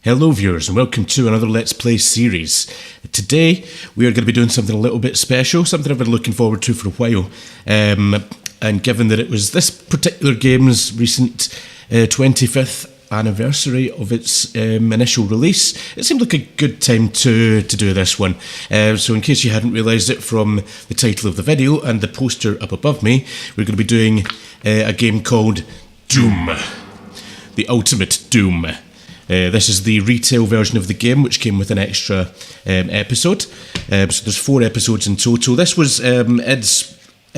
Hello viewers and welcome to another Let's Play series. Today we are going to be doing something a little bit special, something I've been looking forward to for a while. And given that it was this particular game's recent 25th anniversary of its initial release, it seemed like a good time to do this one. So in case you hadn't realised it from the title of the video and the poster up above me, we're going to be doing a game called Doom. The Ultimate Doom. This is the retail version of the game, which came with an extra episode. So there's 4 episodes in total. This was id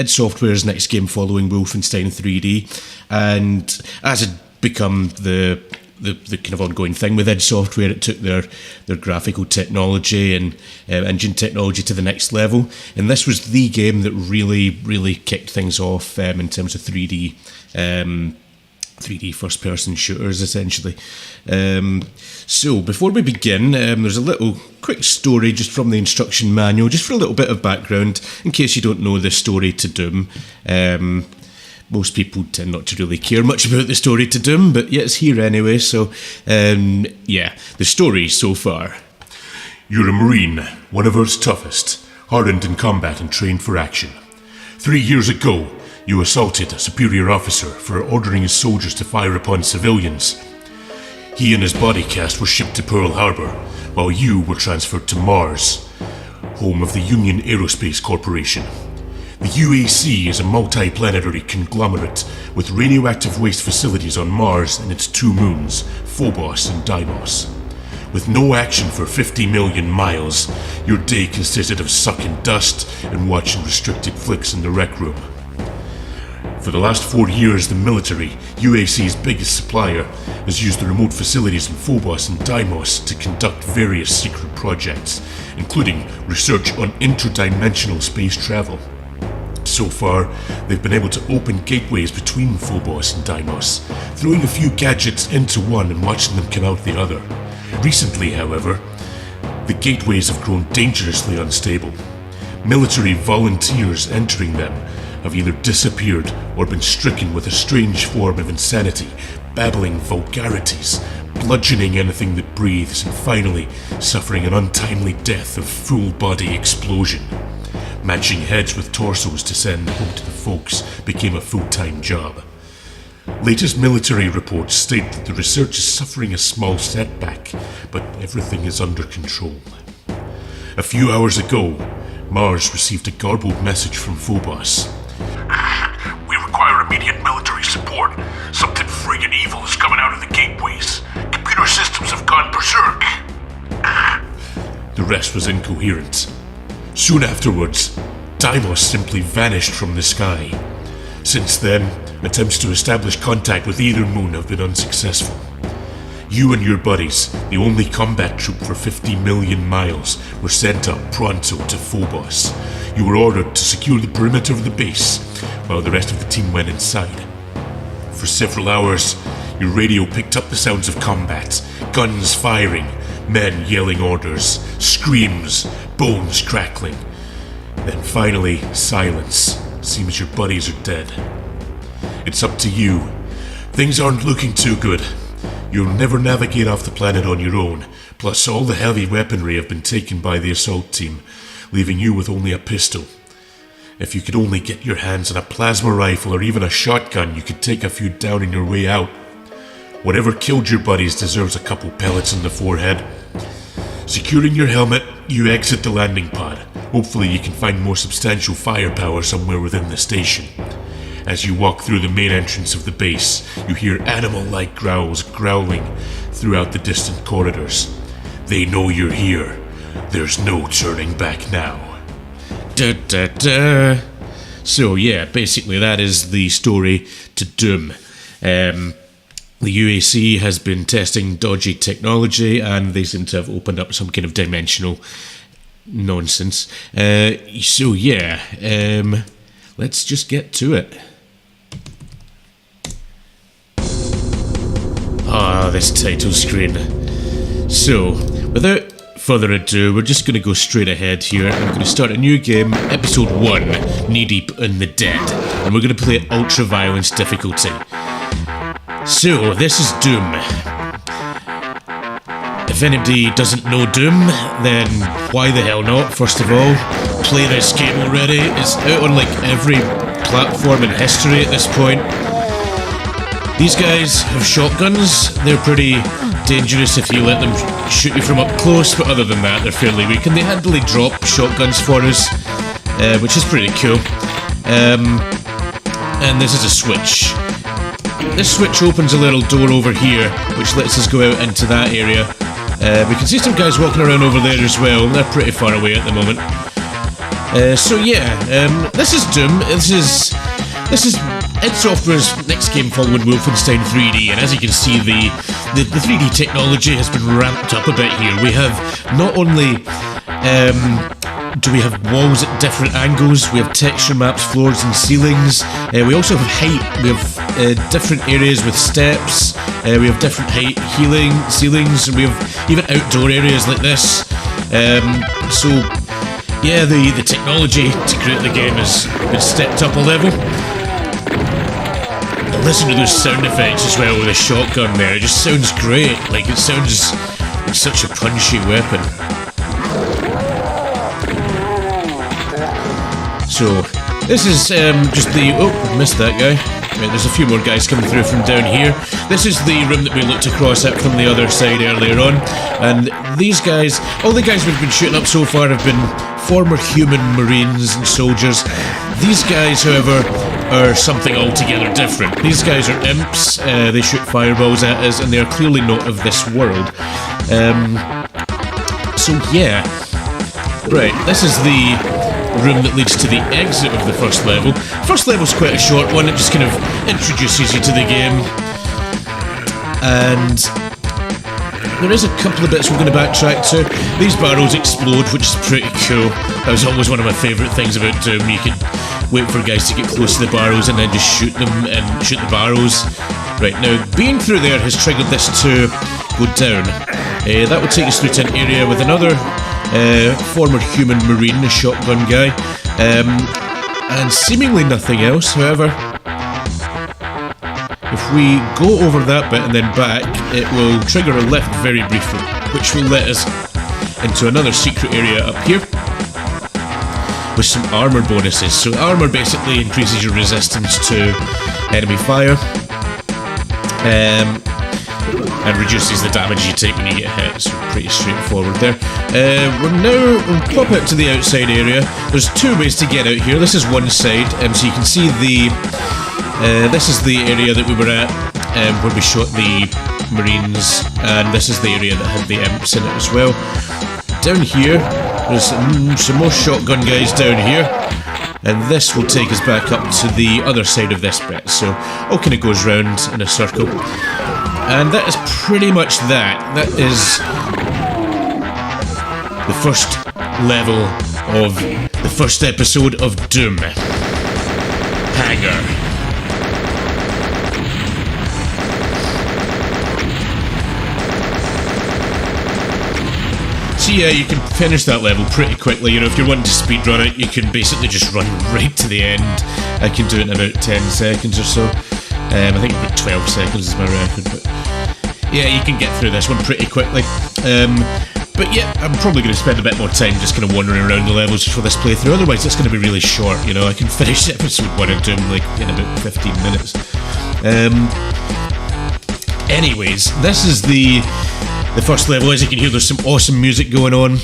Software's next game following Wolfenstein 3D, and as it become the kind of ongoing thing with id Software, it took their graphical technology and engine technology to the next level. And this was the game that really kicked things off in terms of 3D. 3D first-person shooters, essentially. So, before we begin, there's a little quick story just from the instruction manual, just for a little bit of background, in case you don't know the story to Doom. Most people tend not to really care much about the story to Doom, but yeah, it's here anyway, so, yeah, the story so far. You're a Marine, one of Earth's toughest, hardened in combat and trained for action. 3 years ago, you assaulted a superior officer for ordering his soldiers to fire upon civilians. He and his body cast were shipped to Pearl Harbor, while you were transferred to Mars, home of the Union Aerospace Corporation. The UAC is a multi-planetary conglomerate with radioactive waste facilities on Mars and its 2 moons, Phobos and Deimos. With no action for 50 million miles, your day consisted of sucking dust and watching restricted flicks in the rec room. For the last 4 years, the military, UAC's biggest supplier, has used the remote facilities in Phobos and Deimos to conduct various secret projects, including research on interdimensional space travel. So far, they've been able to open gateways between Phobos and Deimos, throwing a few gadgets into one and watching them come out the other. Recently, however, the gateways have grown dangerously unstable. Military volunteers entering them have either disappeared or been stricken with a strange form of insanity, babbling vulgarities, bludgeoning anything that breathes, and finally suffering an untimely death of full-body explosion. Matching heads with torsos to send home to the folks became a full-time job. Latest military reports state that the research is suffering a small setback, but everything is under control. A few hours ago, Mars received a garbled message from Phobos. We require immediate military support. Something friggin' evil is coming out of the gateways. Computer systems have gone berserk. The rest was incoherent. Soon afterwards, Deimos simply vanished from the sky. Since then, attempts to establish contact with either moon have been unsuccessful. You and your buddies, the only combat troop for 50 million miles, were sent up pronto to Phobos. You were ordered to secure the perimeter of the base, while the rest of the team went inside. For several hours, your radio picked up the sounds of combat, guns firing, men yelling orders, screams, bones crackling. Then finally, silence. Seems your buddies are dead. It's up to you. Things aren't looking too good. You'll never navigate off the planet on your own, plus all the heavy weaponry have been taken by the assault team, leaving you with only a pistol. If you could only get your hands on a plasma rifle or even a shotgun, you could take a few down on your way out. Whatever killed your buddies deserves a couple pellets in the forehead. Securing your helmet, you exit the landing pod. Hopefully you can find more substantial firepower somewhere within the station. As you walk through the main entrance of the base, you hear animal-like growls growling throughout the distant corridors. They know you're here. There's no turning back now. So yeah, basically that is the story to Doom. The UAC has been testing dodgy technology and they seem to have opened up some kind of dimensional nonsense. So yeah, let's just get to it. This title screen. So, without further ado, we're just going to go straight ahead here. I'm going to start a new game, episode 1, Knee Deep in the Dead. And we're going to play at ultra violence difficulty. So, this is Doom. if anybody doesn't know Doom, then why the hell not? First of all, play this game already. It's out on like every platform in history at this point. These guys have shotguns. They're pretty dangerous if you let them shoot you from up close, but other than that, they're fairly weak. And they handily drop shotguns for us, which is pretty cool. And this is a switch. This switch opens a little door over here, which lets us go out into that area. We can see some guys walking around over there as well. They're pretty far away at the moment. So yeah, this is Doom. This is id Software's next game following Wolfenstein 3D, and as you can see, the 3D technology has been ramped up a bit here. We have not only do we have walls at different angles, we have texture maps, floors and ceilings. We also have height. We have different areas with steps. We have different height ceilings, and we have even outdoor areas like this. So yeah, the technology to create the game has been stepped up a level. And listen to those sound effects as well with a shotgun there. It just sounds great. Like, it sounds like such a punchy weapon. So this is just the... Oh, missed that guy. Right, there's a few more guys coming through from down here. This is the room that we looked across at from the other side earlier on. And these guys, all the guys we've been shooting up so far have been former human marines and soldiers. These guys, however, are something altogether different. These guys are imps. They shoot fireballs at us, and they are clearly not of this world. So yeah. Right, this is the room that leads to the exit of the first level. First level's quite a short one, it just kind of introduces you to the game. And there is a couple of bits we're going to backtrack to. These barrels explode, which is pretty cool. That was always one of my favourite things about Doom. You could wait for guys to get close to the barrels and then just shoot them and shoot the barrels. Right, now, being through there has triggered this to go down. That will take us through to an area with another former human marine, a shotgun guy, and seemingly nothing else. However, if we go over that bit and then back, it will trigger a lift very briefly, which will let us into another secret area up here with some armor bonuses. So armor basically increases your resistance to enemy fire, and reduces the damage you take when you get hit. So pretty straightforward there. We'll pop out to the outside area. There's two ways to get out here. This is one side, so you can see the this is the area that we were at where we shot the marines, and this is the area that had the imps in it as well. Down here, there's some more shotgun guys down here, and this will take us back up to the other side of this bit. So all kind of goes round in a circle. And that is pretty much that. That is the first level of the first episode of Doom. Hangar. So yeah, you can finish that level pretty quickly. You know, if you're wanting to speedrun it, you can basically just run right to the end. I can do it in about 10 seconds or so. I think about 12 seconds is my record, but yeah, you can get through this one pretty quickly. But yeah, I'm probably going to spend a bit more time just kind of wandering around the levels for this playthrough. Otherwise, it's going to be really short. You know, I can finish episode 1 and 2 like in about 15 minutes. Anyways, this is the first level. As you can hear, there's some awesome music going on.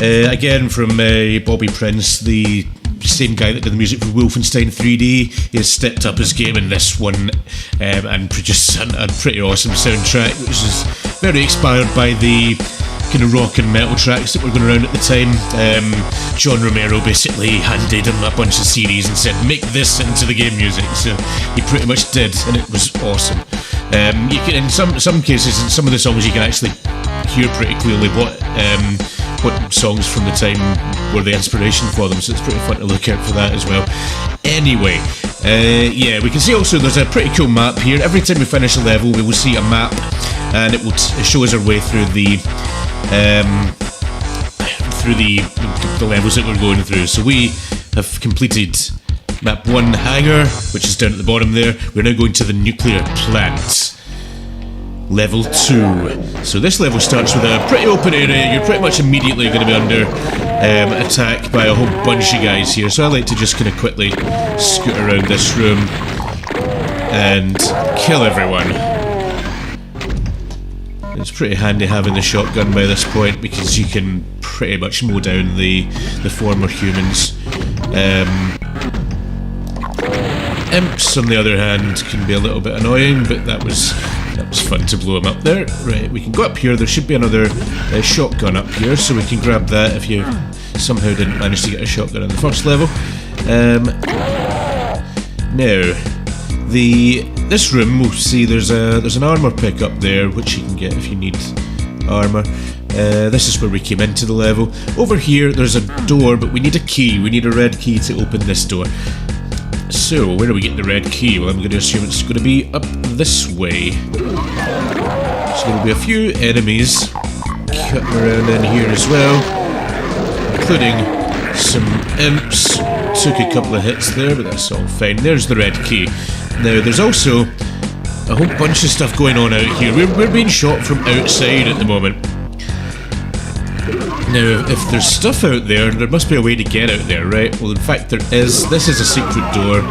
Again, from Bobby Prince, the same guy that did the music for Wolfenstein 3D. He has stepped up his game in this one and produced a pretty awesome soundtrack, which is very inspired by the kind of rock and metal tracks that were going around at the time. John Romero basically handed him a bunch of CDs and said, make this into the game music. So he pretty much did, and it was awesome. You can, in some cases, in some of the songs, you can actually hear pretty clearly what songs from the time were the inspiration for them, so it's pretty fun to look out for that as well. Anyway, yeah, we can see also there's a pretty cool map here. Every time we finish a level, we will see a map, and it will show us our way through the levels that we're going through. So we have completed map 1, Hangar, which is down at the bottom there. We're now going to the nuclear plant. level 2. So this level starts with a pretty open area. You're pretty much immediately going to be under attack by a whole bunch of guys here. So I like to just kind of quickly scoot around this room and kill everyone. It's pretty handy having the shotgun by this point because you can pretty much mow down the former humans. Imps, on the other hand, can be a little bit annoying, but that was fun to blow them up there. Right, we can go up here. There should be another shotgun up here, so we can grab that if you somehow didn't manage to get a shotgun on the first level. Now, this room, we'll see there's an armor pick up there, which you can get if you need armor. This is where we came into the level. Over here, there's a door, but we need a key. We need a red key to open this door. So, where do we get the red key? Well, I'm going to assume it's going to be up this way. So there'll be a few enemies cutting around in here as well, including some imps. Took a couple of hits there, but that's all fine. There's the red key. Now, there's also a whole bunch of stuff going on out here. We're being shot from outside at the moment. Now, if there's stuff out there, there must be a way to get out there, right? Well, in fact, there is. This is a secret door,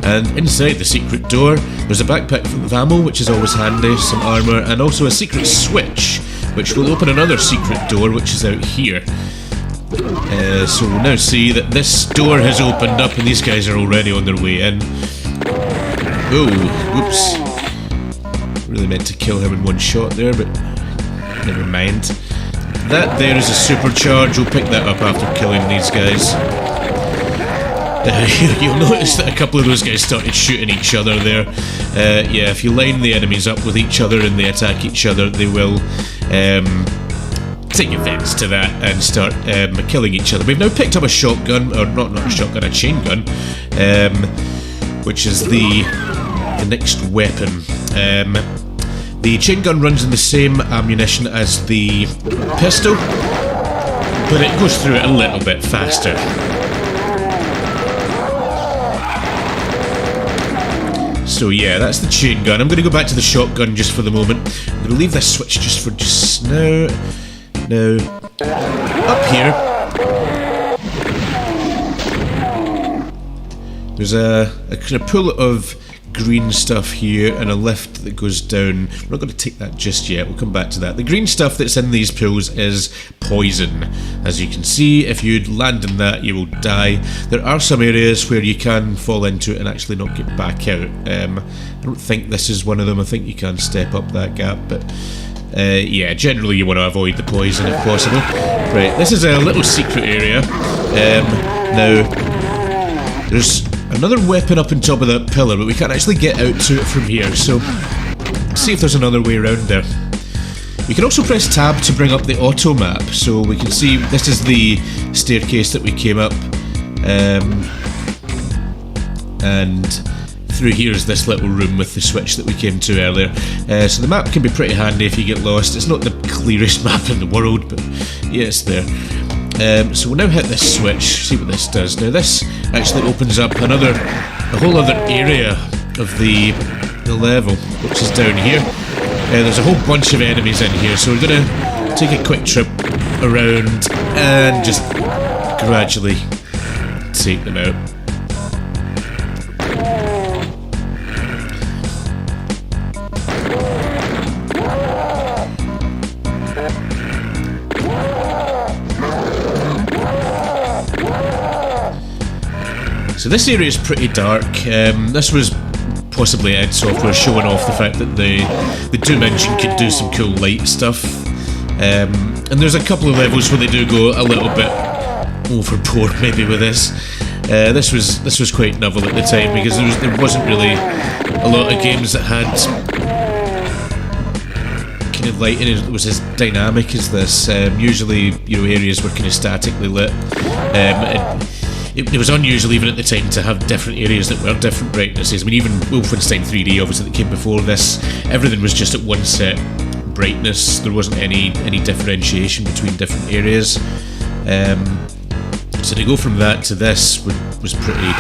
and inside the secret door, there's a backpack full of ammo, which is always handy, some armor, and also a secret switch, which will open another secret door, which is out here. So we'll now see that this door has opened up, and these guys are already on their way in. Oh, whoops. Really meant to kill him in one shot there, but never mind. That there is a supercharge. We'll pick that up after killing these guys. You'll notice that a couple of those guys started shooting each other there. Yeah, if you line the enemies up with each other and they attack each other, they will take offense to that and start killing each other. We've now picked up a shotgun, or not a shotgun, a chain gun, which is the next weapon. The chain gun runs in the same ammunition as the pistol, but it goes through it a little bit faster. So yeah, that's the chain gun. I'm going to go back to the shotgun just for the moment. I'm going to leave this switch just for just now. Now, up here, there's a kind of pool of green stuff here and a lift that goes down. We're not going to take that just yet, we'll come back to that. The green stuff that's in these pools is poison. As you can see, if you land in that, you will die. There are some areas where you can fall into it and actually not get back out. I don't think this is one of them. I think you can step up that gap, but yeah, generally you want to avoid the poison if possible. Right, this is a little secret area. Now, there's another weapon up on top of that pillar, but we can't actually get out to it from here, so let's see if there's another way around there. We can also press tab to bring up the auto map, so we can see this is the staircase that we came up, and through here is this little room with the switch that we came to earlier. So the map can be pretty handy if you get lost. It's not the clearest map in the world, but yeah, it's there. So we'll now hit this switch, see what this does. Now this actually opens up a whole other area of the level, which is down here. There's a whole bunch of enemies in here, so we're going to take a quick trip around and just gradually take them out. So this area is pretty dark. This was possibly id Software showing off the fact that the Doom engine could do some cool light stuff. And there's a couple of levels where they do go a little bit overboard maybe with this. This was quite novel at the time because there wasn't really a lot of games that had kind of lighting. It was as dynamic as this. Usually, areas were kind of statically lit. It was unusual even at the time to have different areas that were different brightnesses. I mean, even Wolfenstein 3D, obviously, that came before this, everything was just at one set brightness. There wasn't any differentiation between different areas. So to go from that to this was pretty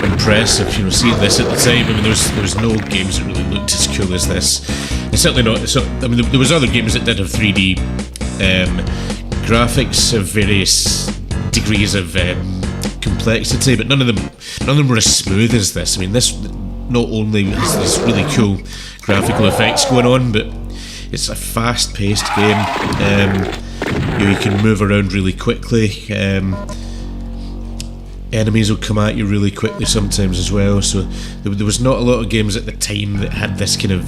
impressive. Seeing this at the time, I mean, there was no games that really looked as cool as this. it's certainly not. So, I mean, there was other games that did have 3D graphics of various degrees of complexity, but none of them were as smooth as this. I mean, this not only has this really cool graphical effects going on, but it's a fast-paced game. You can move around really quickly. Enemies will come at you really quickly sometimes as well. So there was not a lot of games at the time that had this kind of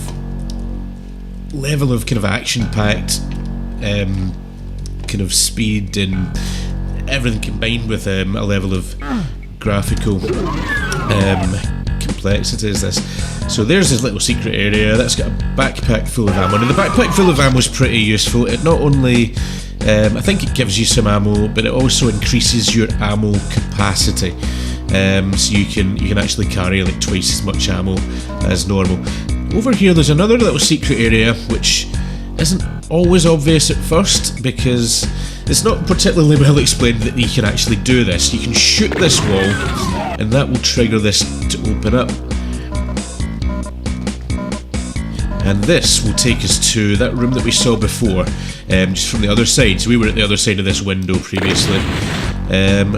level of kind of action-packed kind of speed and everything combined with a level of graphical complexity as this. So there's this little secret area that's got a backpack full of ammo. Now the backpack full of ammo is pretty useful. It not only I think it gives you some ammo, but it also increases your ammo capacity. So you can actually carry like twice as much ammo as normal. Over here there's another little secret area which isn't always obvious at first because it's not particularly well explained that you can actually do this. You can shoot this wall and that will trigger this to open up. And this will take us to that room that we saw before, just from the other side. So we were at the other side of this window previously.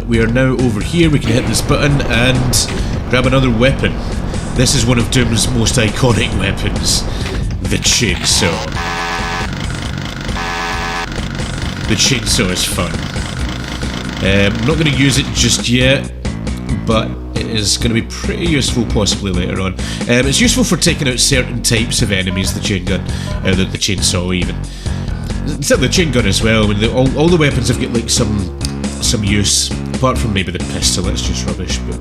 We are now over here. We can hit this button and grab another weapon. This is one of Doom's most iconic weapons, the chainsaw. The chainsaw is fun. I'm not going to use it just yet, but it is going to be pretty useful possibly later on. It's useful for taking out certain types of enemies, the chain gun, the chainsaw even. Except the chain gun as well. I mean, all the weapons have got like some use, apart from maybe the pistol. It's just rubbish. But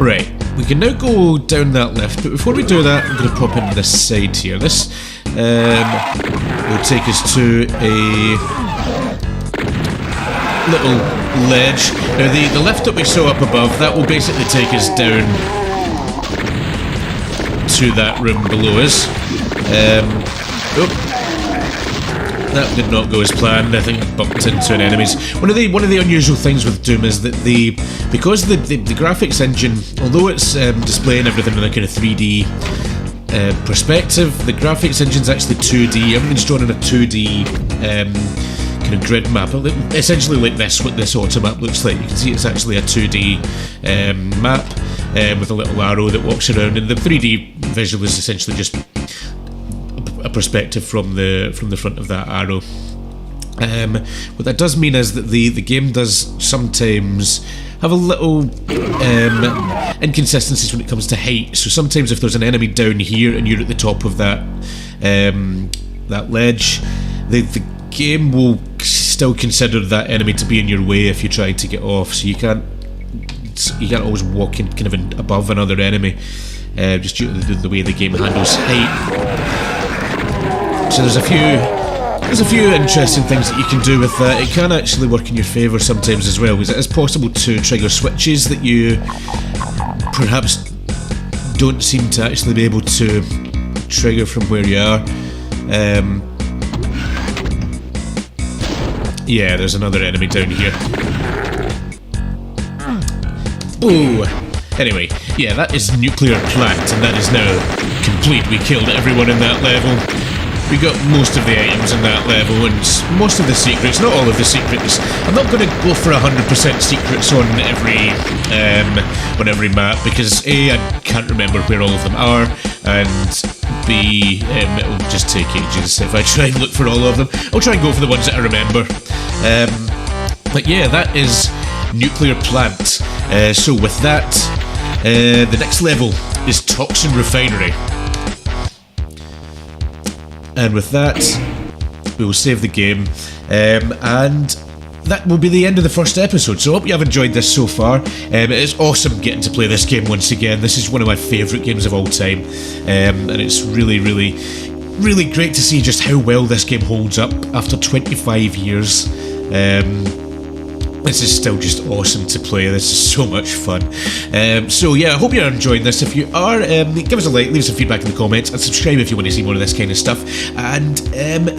right, we can now go down that lift. But before we do that, I'm going to pop in this side here. This will take us to a little ledge. Now the lift that we saw up above, that will basically take us down to that room below us. That did not go as planned. I think I bumped into an enemy. One of the unusual things with Doom is that because the graphics engine, although it's displaying everything in a kind of 3D perspective, the graphics engine's actually 2D. Everything's drawn in a 2D kind of grid map, essentially like this. What this auto map looks like. You can see it's actually a 2D map with a little arrow that walks around, and the 3D visual is essentially just a perspective from the front of that arrow. What that does mean is that the game does sometimes have a little inconsistencies when it comes to height. So sometimes if there's an enemy down here and you're at the top of that that ledge, the game will still consider that enemy to be in your way if you're trying to get off. So you can't always walk in kind of above another enemy, just due to the way the game handles height. So there's a few interesting things that you can do with that. It can actually work in your favour sometimes as well, because it is possible to trigger switches that you perhaps don't seem to actually be able to trigger from where you are. Yeah, there's another enemy down here. Ooh. Anyway, yeah, that is nuclear plant, and that is now complete. We killed everyone in that level. We got most of the items in that level and most of the secrets, not all of the secrets. I'm not going to go for 100% secrets on every map because A, I can't remember where all of them are, and B, it'll just take ages if I try and look for all of them. I'll try and go for the ones that I remember. But yeah, that is Nuclear Plant. So with that, the next level is Toxin Refinery. And with that, we will save the game, and that will be the end of the first episode. So I hope you have enjoyed this so far. It is awesome getting to play this game once again. This is one of my favourite games of all time, and it's really, really, really great to see just how well this game holds up after 25 years. This is still just awesome to play. This is so much fun. So yeah, I hope you're enjoying this. If you are, give us a like, leave some feedback in the comments, and subscribe if you want to see more of this kind of stuff. And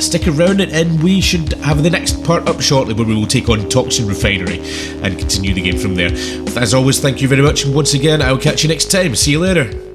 stick around, and we should have the next part up shortly, where we will take on Toxin Refinery and continue the game from there. As always, thank you very much, and once again, I'll catch you next time. See you later.